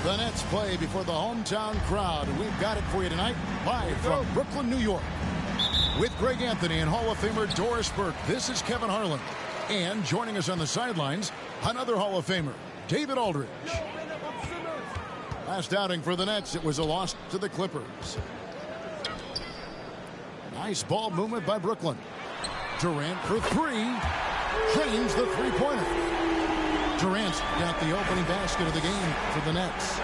The Nets play before the hometown crowd, and we've got it for you tonight, live from Brooklyn, New York. With Greg Anthony and Hall of Famer Doris Burke, this is Kevin Harlan. And joining us on the sidelines, another Hall of Famer, David Aldridge. Last outing for the Nets, it was a loss to the Clippers. Nice ball movement by Brooklyn. Durant for three. Drains the three-pointer. Durant's got the opening basket of the game for the Nets.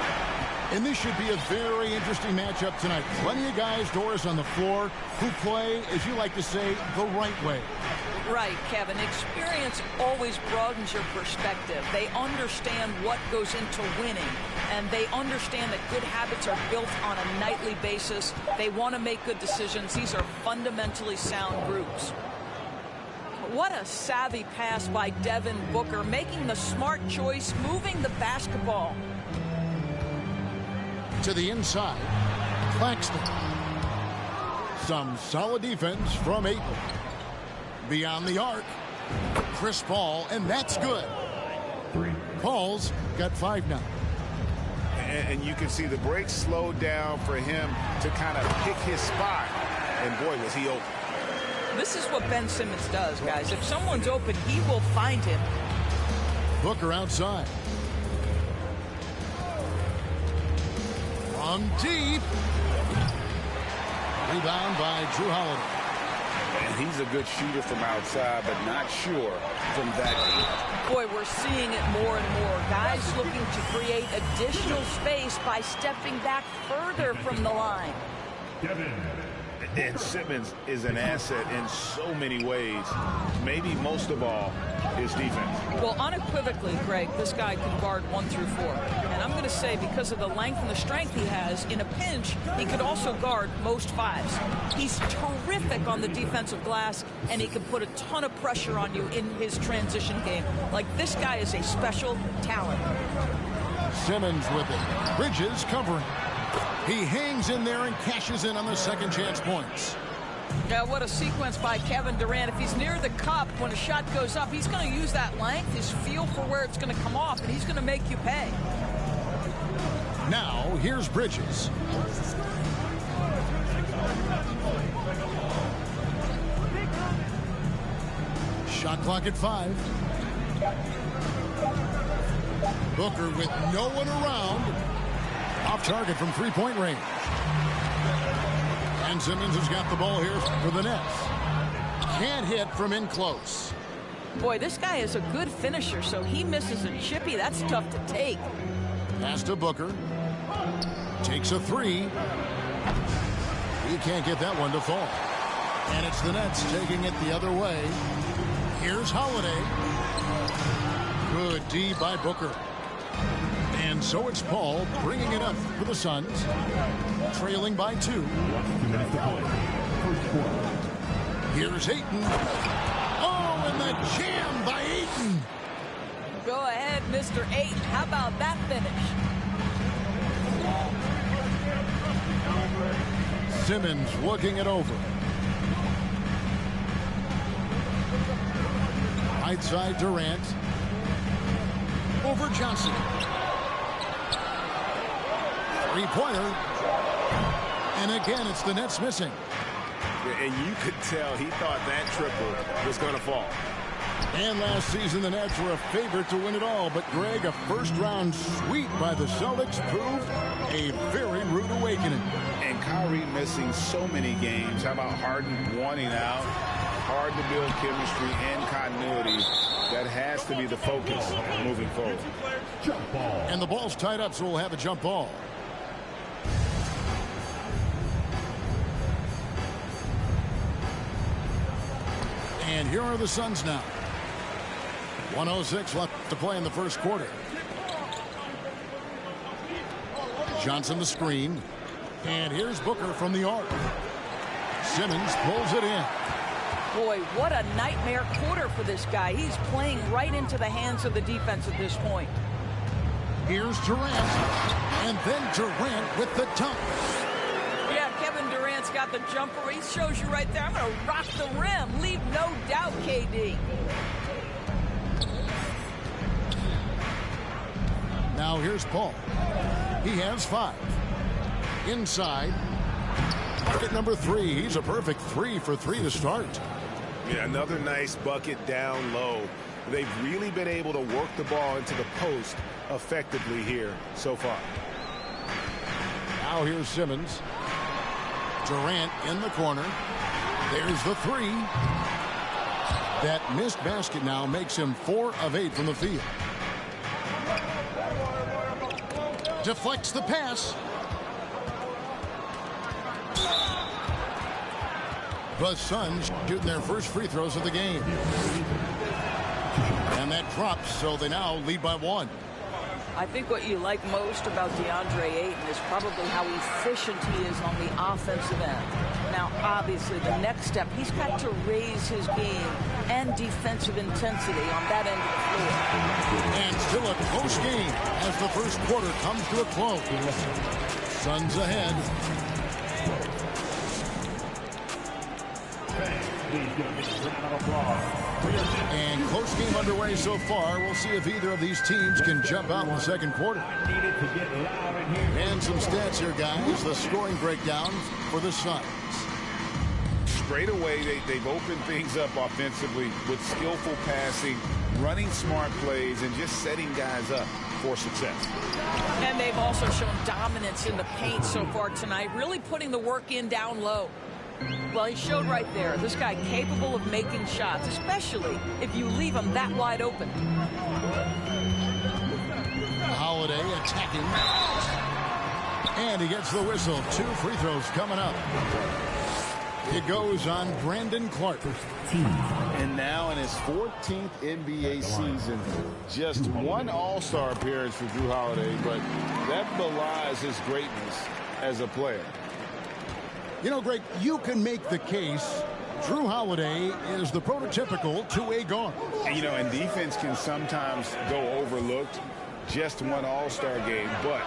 And this should be a very interesting matchup tonight. Plenty of guys, Doris, on the floor who play, as you like to say, the right way. Right, Kevin. Experience always broadens your perspective. They understand what goes into winning, and they understand that good habits are built on a nightly basis. They want to make good decisions. These are fundamentally sound groups. What a savvy pass by Devin Booker, making the smart choice, moving the basketball. To the inside, Claxton. Some solid defense from Ayton. Beyond the arc, Chris Paul, and that's good. Paul's got 5 now. And you can see the break slowed down for him to kind of pick his spot. And boy, was he open. This is what Ben Simmons does, guys. If someone's open, he will find him. Booker outside. From deep. Rebound by Drew Holiday. And he's a good shooter from outside, but not sure from that deep. Boy, we're seeing it more and more. Guys looking to create additional space by stepping back further from the line. And Simmons is an asset in so many ways. Maybe most of all, his defense. Well, unequivocally, Greg, this guy can guard 1 through 4. And I'm going to say, because of the length and the strength he has, in a pinch, he could also guard most 5s. He's terrific on the defensive glass, and he can put a ton of pressure on you in his transition game. Like, this guy is a special talent. Simmons with it. Bridges covering. He hangs in there and cashes in on the second chance points. Yeah, what a sequence by Kevin Durant. If he's near the cup when a shot goes up, he's going to use that length, his feel for where it's going to come off, and he's going to make you pay. Now, here's Bridges. Shot clock at 5. Booker with no one around. Off target from three-point range. And Simmons has got the ball here for the Nets. Can't hit from in close. Boy, this guy is a good finisher, so he misses a chippy. That's tough to take. Pass to Booker. Takes a 3. He can't get that one to fall. And it's the Nets taking it the other way. Here's Holiday. Good D by Booker. And so it's Paul bringing it up for the Suns. Trailing by 2. Here's Ayton. Oh, and the jam by Ayton. Go ahead, Mr. Ayton. How about that finish? Simmons looking it over. Right side Durant. Over Johnson. Three-pointer. And again, it's the Nets missing. And you could tell he thought that triple was going to fall. And last season, the Nets were a favorite to win it all. But, Greg, a first-round sweep by the Celtics proved a very rude awakening. And Kyrie missing so many games. How about Harden wanting out? Hard to build chemistry and continuity. That has to be the focus moving forward. Jump ball. And the ball's tied up, so we'll have a jump ball. And here are the Suns now. 1:06 left to play in the first quarter. Johnson the screen. And here's Booker from the arc. Simmons pulls it in. Boy, what a nightmare quarter for this guy. He's playing right into the hands of the defense at this point. Here's Durant. And then Durant with the dunk. Yeah, Kevin Durant's got the jumper. He shows you right there. I'm going to rock the rim. Leave no doubt, KD. Now here's Paul. He has 5. Inside. Bucket number 3. He's a perfect 3 for 3 to start. Yeah, another nice bucket down low. They've really been able to work the ball into the post effectively here so far. Now here's Simmons. Durant in the corner. There's the 3. That missed basket now makes him 4 of 8 from the field. Deflects the pass. The Suns shooting their first free throws of the game. And that drops, so they now lead by 1. I think what you like most about DeAndre Ayton is probably how efficient he is on the offensive end. Now, obviously, the next step, he's got to raise his game and defensive intensity on that end of the floor. And still a close game as the first quarter comes to a close. Suns ahead. And close game underway so far. We'll see if either of these teams can jump out in the second quarter. And some stats here, guys. The scoring breakdown for the Suns. Straight away, they've opened things up offensively with skillful passing, running smart plays, and just setting guys up for success. And they've also shown dominance in the paint so far tonight, really putting the work in down low. Well, he showed right there, this guy capable of making shots, especially if you leave him that wide open. Holiday attacking. And he gets the whistle. 2 free throws coming up. It goes on Brandon Clark. And now in his 14th NBA season, just 1 All-Star appearance for Jrue Holiday, but that belies his greatness as a player. You know, Greg, you can make the case Jrue Holiday is the prototypical two-way guard. And, you know, and defense can sometimes go overlooked. Just 1 All-Star game, but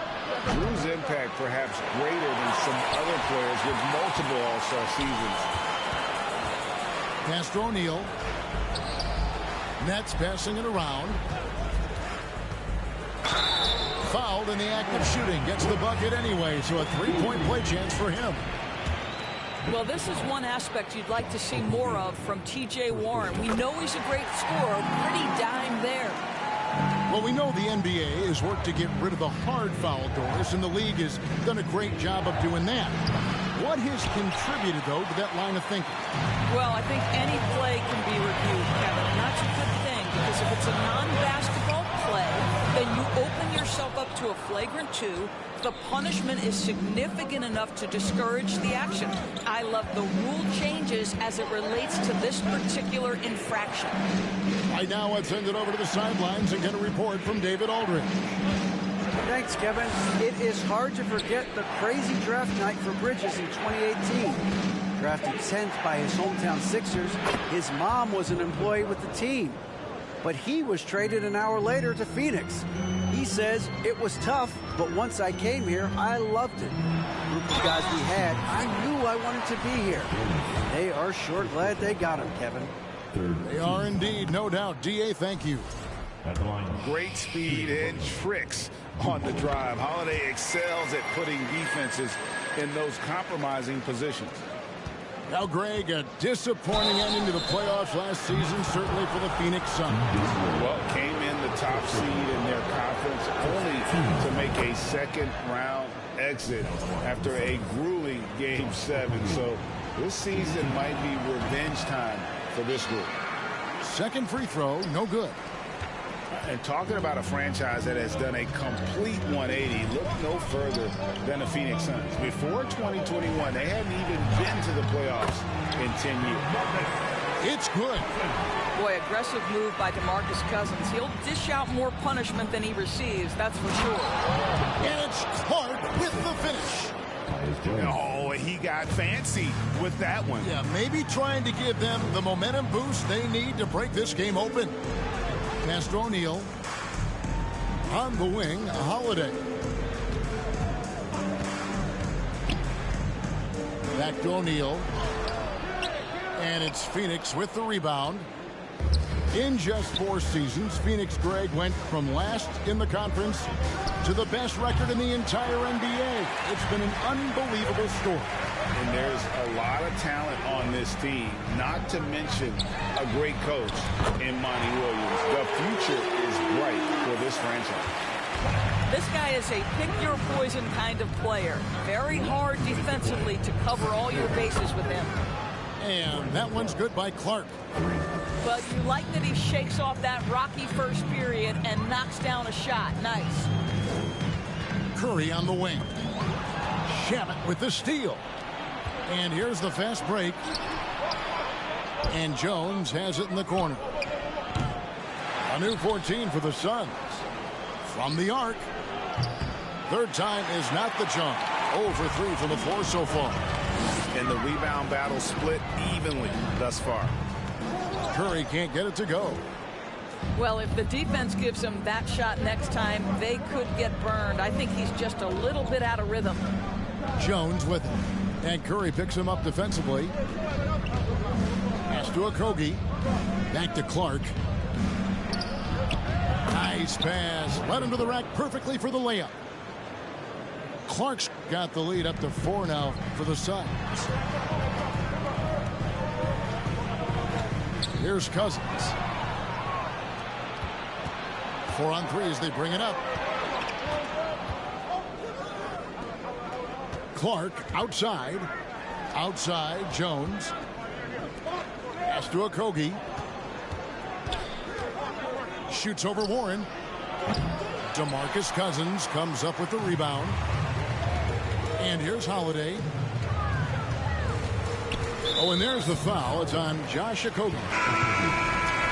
Jrue's impact perhaps greater than some other players with multiple All-Star seasons. Pass to O'Neal. Nets passing it around. Fouled in the act of shooting. Gets the bucket anyway, so a 3-point play chance for him. Well, this is one aspect you'd like to see more of from T.J. Warren. We know he's a great scorer, pretty dime there. Well, we know the NBA has worked to get rid of the hard foul doors, and the league has done a great job of doing that. What has contributed, though, to that line of thinking? Well, I think any play can be reviewed, Kevin, and that's a good thing, because if it's a non-basketball play, then you open yourself up to a flagrant 2. The punishment is significant enough to discourage the action. I love the rule changes as it relates to this particular infraction. Right now, let's send it over to the sidelines and get a report from David Aldridge. Thanks, Kevin. It is hard to forget the crazy draft night for Bridges in 2018. Drafted 10th by his hometown Sixers, his mom was an employee with the team. But he was traded an hour later to Phoenix. He says, it was tough, but once I came here, I loved it. The group of guys we had, I knew I wanted to be here. They are sure glad they got him, Kevin. They are indeed, no doubt. D.A., thank you. Great speed and tricks on the drive. Holiday excels at putting defenses in those compromising positions. Now, Greg, a disappointing ending to the playoffs last season, certainly for the Phoenix Suns. Well, came in the top seed in their conference, only to make a second-round exit after a grueling Game 7. So this season might be revenge time for this group. Second free throw, no good. And talking about a franchise that has done a complete 180, look no further than the Phoenix Suns. Before 2021, they hadn't even been to the playoffs in 10 years. It's good. Boy, aggressive move by DeMarcus Cousins. He'll dish out more punishment than he receives, that's for sure. And it's Clark with the finish. Oh, he got fancy with that one. Yeah, maybe trying to give them the momentum boost they need to break this game open. Pass to O'Neal. On the wing, Holiday. Back to O'Neal. And it's Phoenix with the rebound. In just 4 seasons, Phoenix, Greg, went from last in the conference to the best record in the entire NBA. It's been an unbelievable story. And there's a lot of talent on this team, not to mention a great coach in Monty Williams. The future is bright for this franchise. This guy is a pick-your-poison kind of player. Very hard defensively to cover all your bases with him. And that one's good by Clark. But you like that he shakes off that rocky first period and knocks down a shot. Nice. Curry on the wing. Shamet with the steal. And here's the fast break. And Jones has it in the corner. A new 14 for the Suns. From the arc. Third time is not the charm. 0 for 3 from the floor so far. And the rebound battle split evenly thus far. Curry can't get it to go. Well, if the defense gives him that shot next time, they could get burned. I think he's just a little bit out of rhythm. Jones with it. And Curry picks him up defensively. Pass to Okogie. Back to Clark. Nice pass. Led him to the rack perfectly for the layup. Clark's got the lead up to 4 now for the Suns. Here's Cousins. 4 on 3 as they bring it up. Clark outside. Outside Jones. Pass to Okogie. Shoots over Warren. DeMarcus Cousins comes up with the rebound. And here's Holiday. Oh, and there's the foul. It's on Josh Okogie.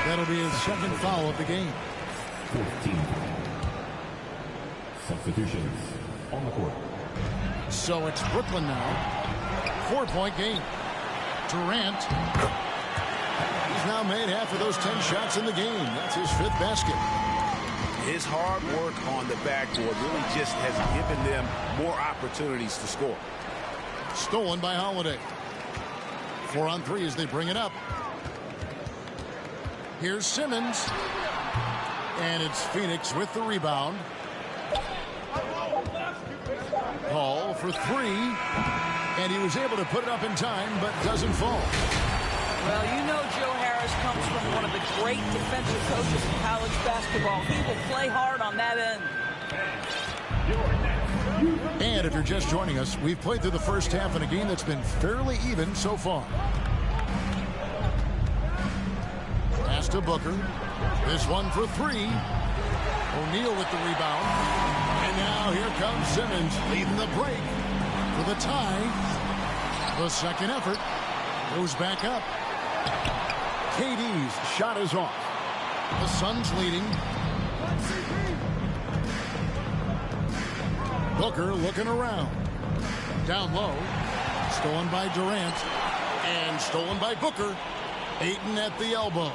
That'll be his second foul of the game. 14. Substitutions on the court. So it's Brooklyn now. 4-point game. Durant. He's now made half of those 10 shots in the game. That's his 5th basket. His hard work on the backboard really just has given them more opportunities to score. Stolen by Holiday. 4 on 3 as they bring it up. Here's Simmons. And it's Phoenix with the rebound. Paul for 3. And he was able to put it up in time, but doesn't fall. Well, you know Joe Harris comes from one of the great defensive coaches in college basketball. He will play hard on that end. And if you're just joining us, we've played through the first half in a game that's been fairly even so far. Pass to Booker. This one for 3. O'Neal with the rebound. And now here comes Simmons leading the break for the tie. The second effort goes back up. KD's shot is off. The Suns leading. Booker looking around. Down low. Stolen by Durant. And stolen by Booker. Ayton at the elbow.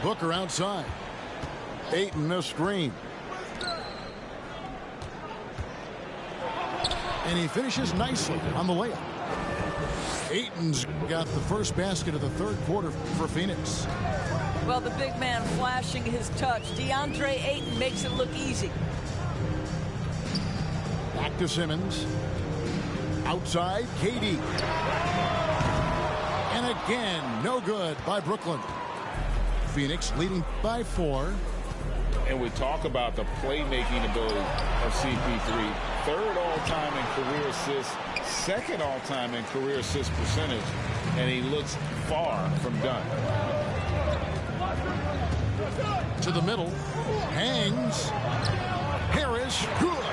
Booker outside. Ayton a screen. And he finishes nicely on the layup. Ayton's got the first basket of the third quarter for Phoenix. Well, the big man flashing his touch. DeAndre Ayton makes it look easy. Back to Simmons. Outside, KD. And again, no good by Brooklyn. Phoenix leading by 4. And we talk about the playmaking ability of CP3. 3rd all-time in career assists, 2nd all-time in career assist percentage, and he looks far from done. To the middle. Hangs. Harris, good.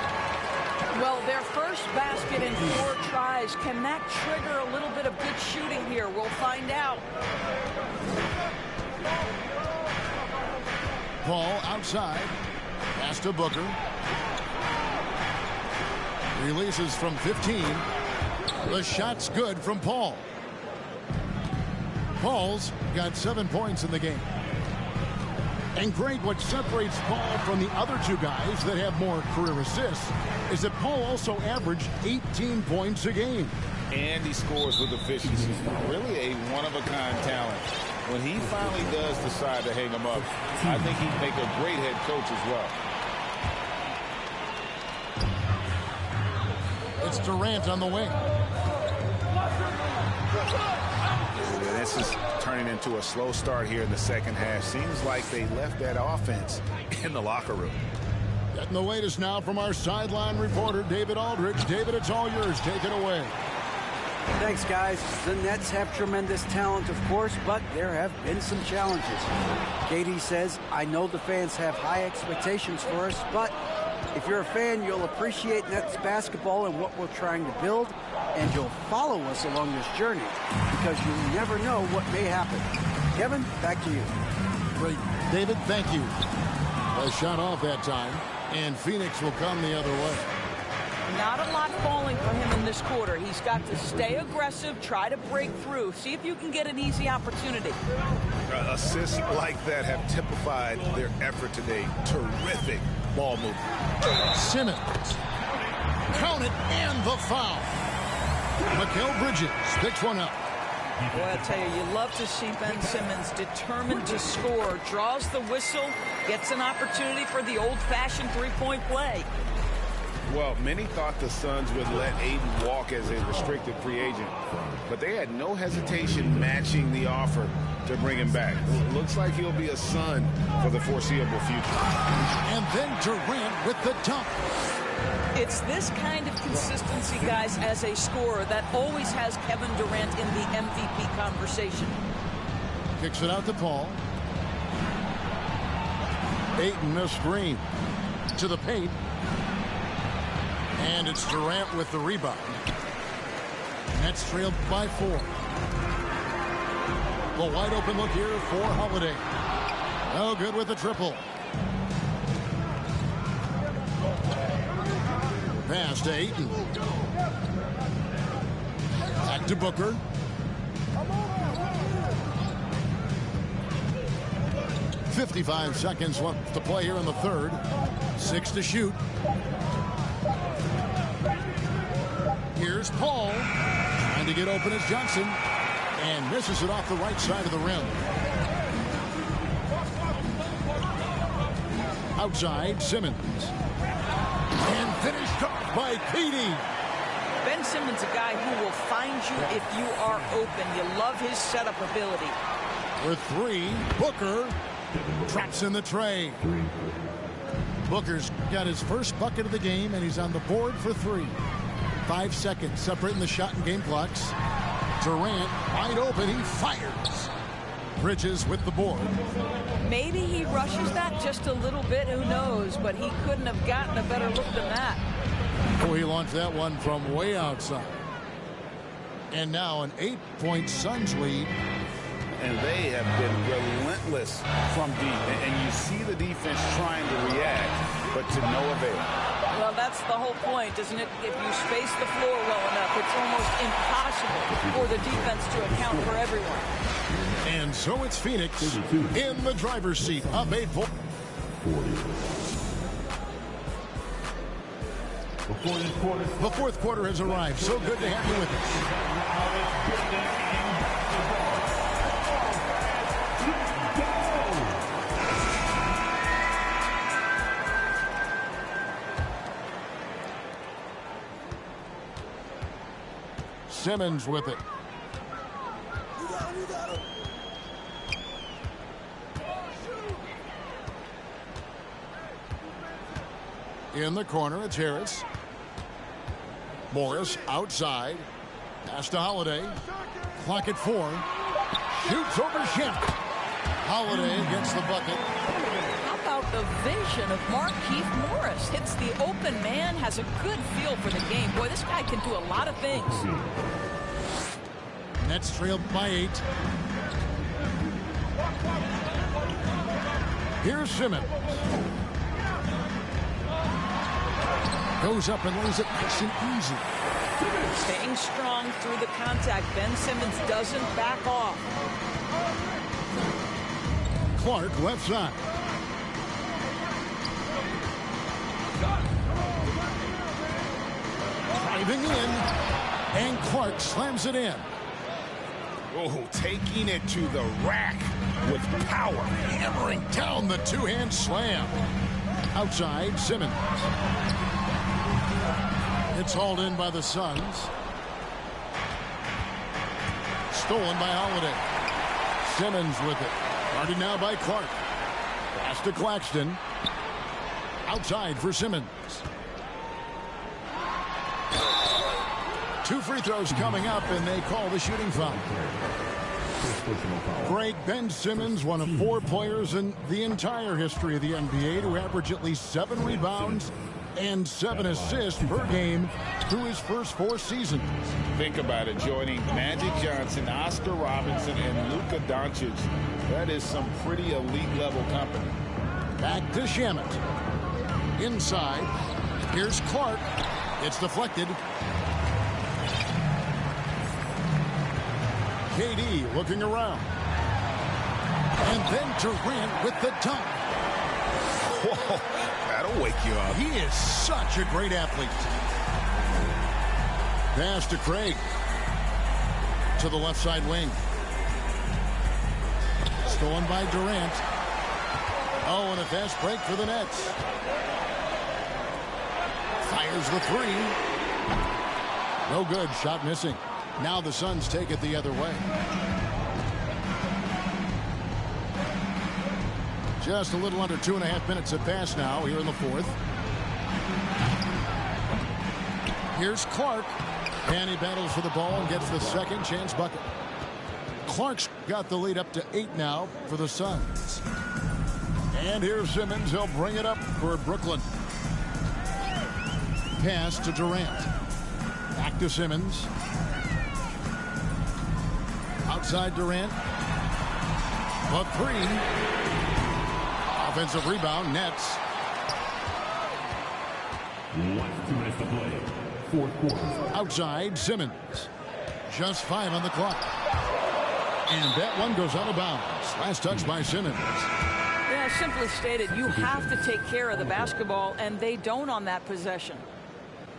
Well, their first basket in 4 tries. Can that trigger a little bit of good shooting here? We'll find out. Paul outside. Pass to Booker. Releases from 15. The shot's good from Paul. Paul's got 7 points in the game. And great, what separates Paul from the other two guys that have more career assists is that Paul also averaged 18 points a game. And he scores with efficiency. Really a one-of-a-kind talent. When he finally does decide to hang him up, I think he'd make a great head coach as well. It's Durant on the wing. This is turning into a slow start here in the second half. Seems like they left that offense in the locker room. Getting the latest now from our sideline reporter, David Aldridge. David, it's all yours. Take it away. Thanks, guys. The Nets have tremendous talent, of course, but there have been some challenges. KD says, I know the fans have high expectations for us, but if you're a fan, you'll appreciate Nets basketball and what we're trying to build, and you'll follow us along this journey because you never know what may happen. Kevin, back to you. Great. David, thank you. A shot off that time, and Phoenix will come the other way. Not a lot falling for him in this quarter. He's got to stay aggressive, try to break through, see if you can get an easy opportunity. Assists like that have typified their effort today. Terrific ball movement. Simmons. Count it, and the foul. Mikal Bridges picks one up. Boy, I'll tell you, you love to see Ben Simmons determined to score. Draws the whistle, gets an opportunity for the old-fashioned three-point play. Well, many thought the Suns would let Ayton walk as a restricted free agent, but they had no hesitation matching the offer to bring him back. Looks like he'll be a Sun for the foreseeable future. And then Durant with the dunk. It's this kind of consistency, guys, as a scorer that always has Kevin Durant in the MVP conversation. Kicks it out to Paul. Ayton, a screen to the paint. And it's Durant with the rebound. Nets trailed by 4. The wide open look here for Holiday. No good with the triple. Pass to Ayton. Back to Booker. .55 seconds left to play here in the third. 6 to shoot. Here's Paul. Trying to get open as Johnson. And misses it off the right side of the rim. Outside, Simmons. And finished off by KD. Ben Simmons, a guy who will find you if you are open. You love his setup ability. For 3, Booker traps in the tray. Booker's got his first bucket of the game, and he's on the board for 3. 5 seconds separating the shot and game clocks. Durant wide open. He fires. Bridges with the board. Maybe he rushes that just a little bit. Who knows? But he couldn't have gotten a better look than that. Oh, he launched that one from way outside. And now an 8-point Suns lead. And they have been relentless from deep. And you see the defense trying to react, but to no avail. Well, that's the whole point, isn't it? If you space the floor well enough, it's almost impossible for the defense to account for everyone. And so it's Phoenix in the driver's seat, up 8-4. The fourth quarter has arrived. So good to have you with us. Simmons with it. In the corner, it's Harris. Morris outside. Pass to Holiday. Clock at 4. Shoots over Schiff. Holiday gets the bucket. How about the vision of Markieff Morris? Hits the open man, has a good feel for the game. Boy, this guy can do a lot of things. Nets trailed by 8. Here's Simmons. Goes up and lays it nice and easy. Staying strong through the contact. Ben Simmons doesn't back off. Clark left side. Driving in, and Clark slams it in. Oh, taking it to the rack with power. Hammering down the two-hand slam. Outside, Simmons. It's hauled in by the Suns. Stolen by Holiday. Simmons with it. Guarded now by Clark. Pass to Claxton. Outside for Simmons. 2 free throws coming up, and they call the shooting foul. Greg, Ben Simmons, one of 4 players in the entire history of the NBA to average at least 7 rebounds and 7 assists per game through his first 4 seasons. Think about it, joining Magic Johnson, Oscar Robertson, and Luka Doncic. That is some pretty elite level company. Back to Shamet. Inside. Here's Clark. It's deflected. KD looking around. And then Durant with the dunk. Whoa, that'll wake you up. He is such a great athlete. Pass to Craig. To the left side wing. Stolen by Durant. Oh, and a fast break for the Nets. Fires the 3. No good. Shot missing. Now the Suns take it the other way. Just a little under 2.5 minutes have passed now here in the 4th. Here's Clark. And he battles for the ball and gets the second chance bucket. Clark's got the lead up to 8 now for the Suns. And here's Simmons. He'll bring it up for Brooklyn. Pass to Durant. Back to Simmons. Outside Durant. A 3. Offensive rebound, Nets. 2 minutes to play. 4th quarter. Outside Simmons. Just 5 on the clock. And that one goes out of bounds. Last touch by Simmons. Yeah, simply stated, you have to take care of the basketball, and they don't on that possession.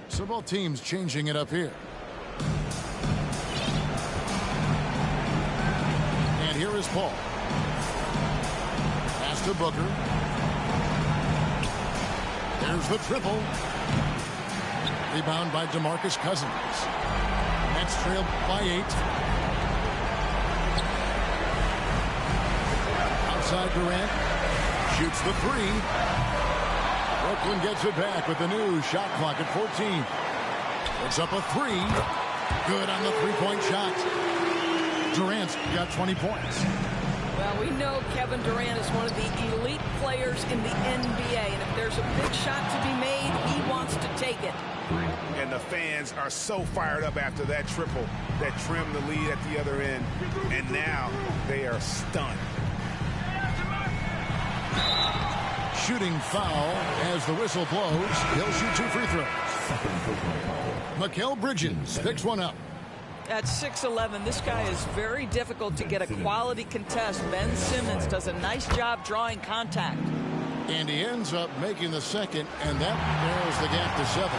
So both teams changing it up here. And here is Paul. Pass to Booker. There's the triple. Rebound by DeMarcus Cousins. Nets trailed by 8. Outside Durant. Shoots the 3. Brooklyn gets it back with the new shot clock at 14. It's up a 3. Good on the 3-point shot. Durant's got 20 points. Well, we know Kevin Durant is one of the elite players in the NBA, and if there's a big shot to be made, he wants to take it. And the fans are so fired up after that triple that trimmed the lead at the other end. And now they are stunned. Shooting foul as the whistle blows. He'll shoot 2 free throws. Mikal Bridges picks one up. At 6'11", this guy is very difficult to get a quality contest. Ben Simmons does a nice job drawing contact. And he ends up making the second, and that narrows the gap to 7.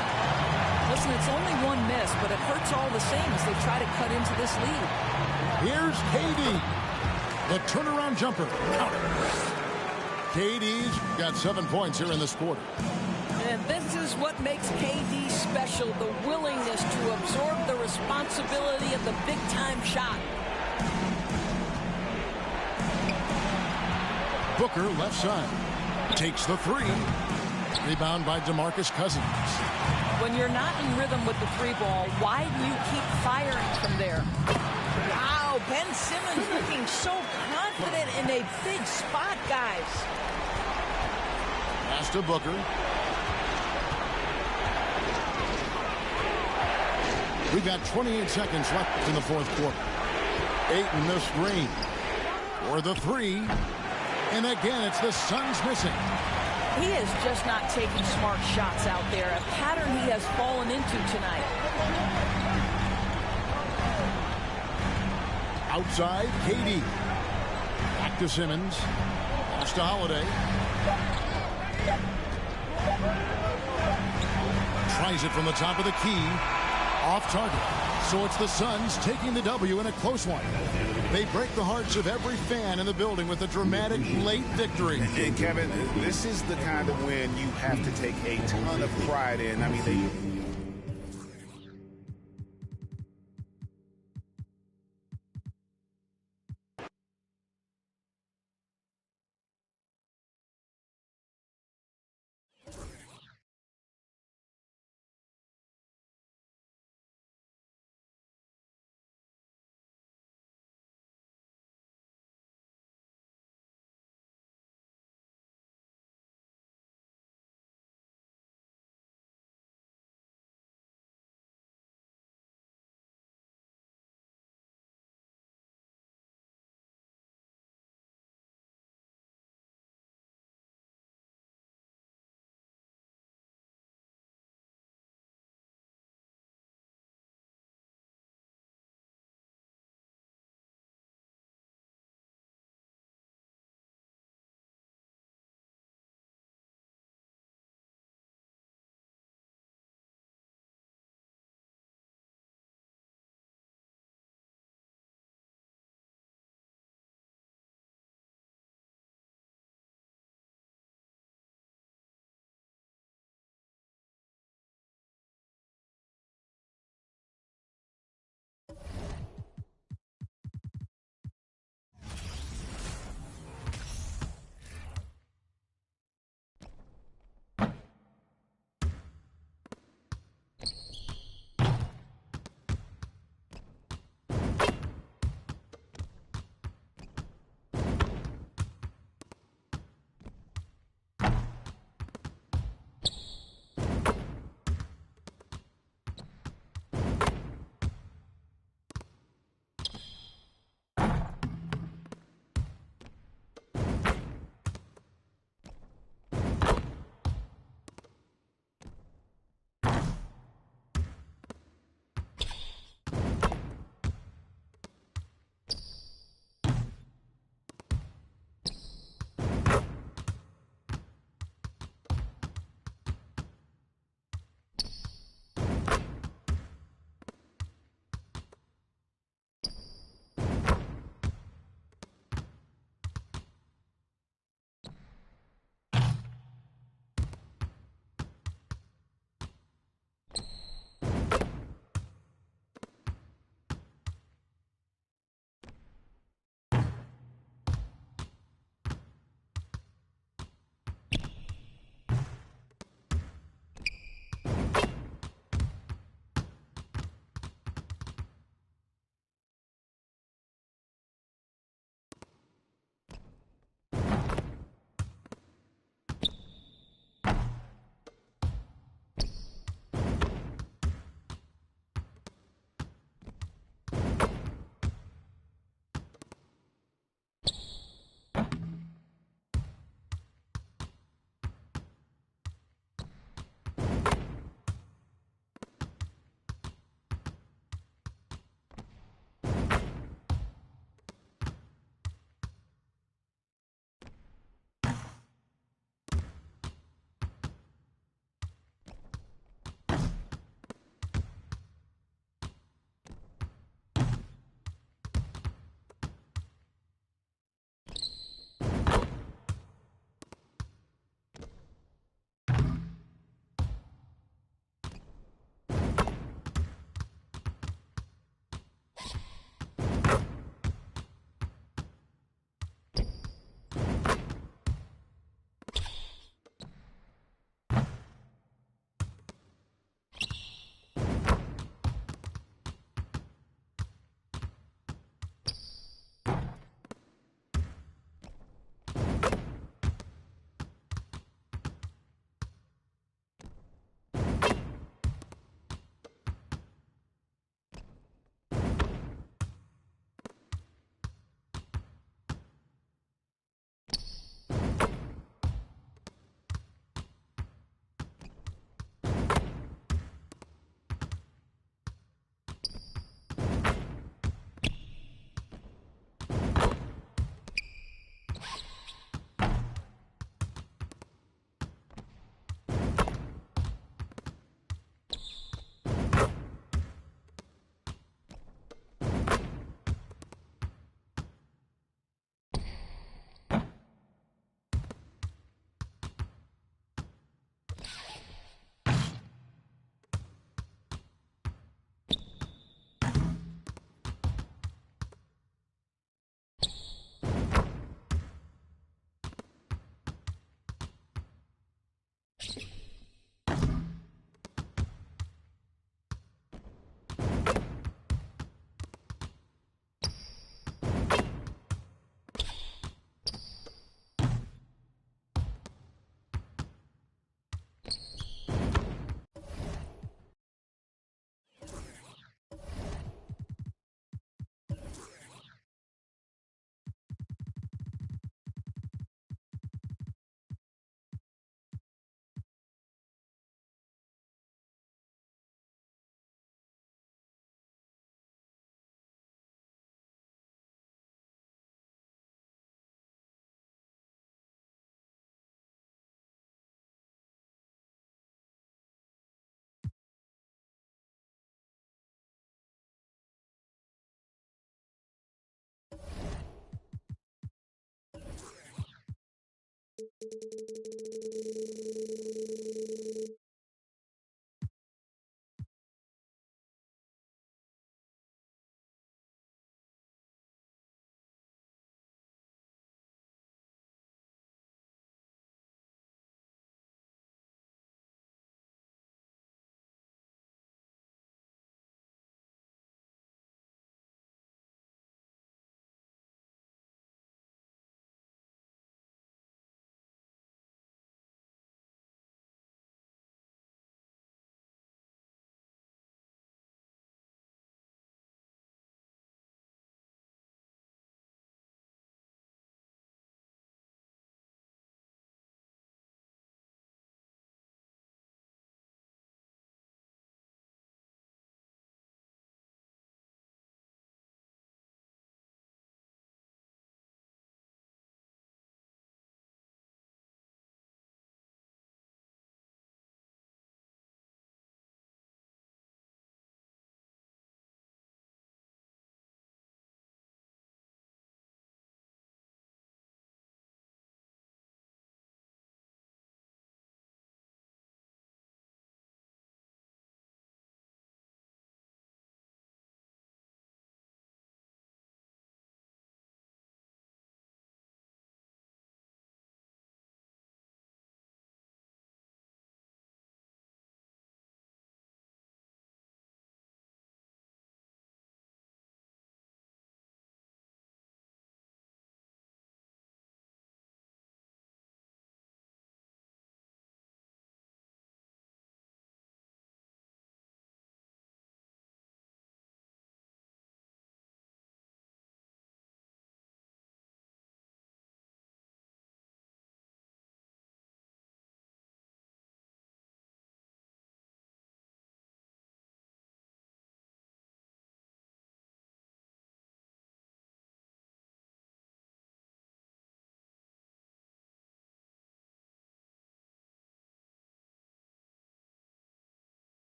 Listen, it's only 1 miss, but it hurts all the same as they try to cut into this lead. Here's KD. The turnaround jumper. KD's got 7 points here in this quarter. And this is what makes KD special, the willingness to absorb the responsibility of the big-time shot. Booker left side. Takes the 3. Rebound by DeMarcus Cousins. When you're not in rhythm with the 3-ball, why do you keep firing from there? Wow, Ben Simmons looking so confident in a big spot, guys. Pass to Booker. We've got 28 seconds left in the 4th quarter. Ayton the screen. For the 3. And again, it's the Suns missing. He is just not taking smart shots out there, a pattern he has fallen into tonight. Outside, Katie. Back to Simmons. Pass to Holiday. Tries it from the top of the key. Off target. So it's the Suns taking the W in a close one. They break the hearts of every fan in the building with a dramatic late victory. And Kevin, this is the kind of win you have to take a ton of pride in. I mean, they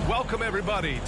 Welcome, everybody, to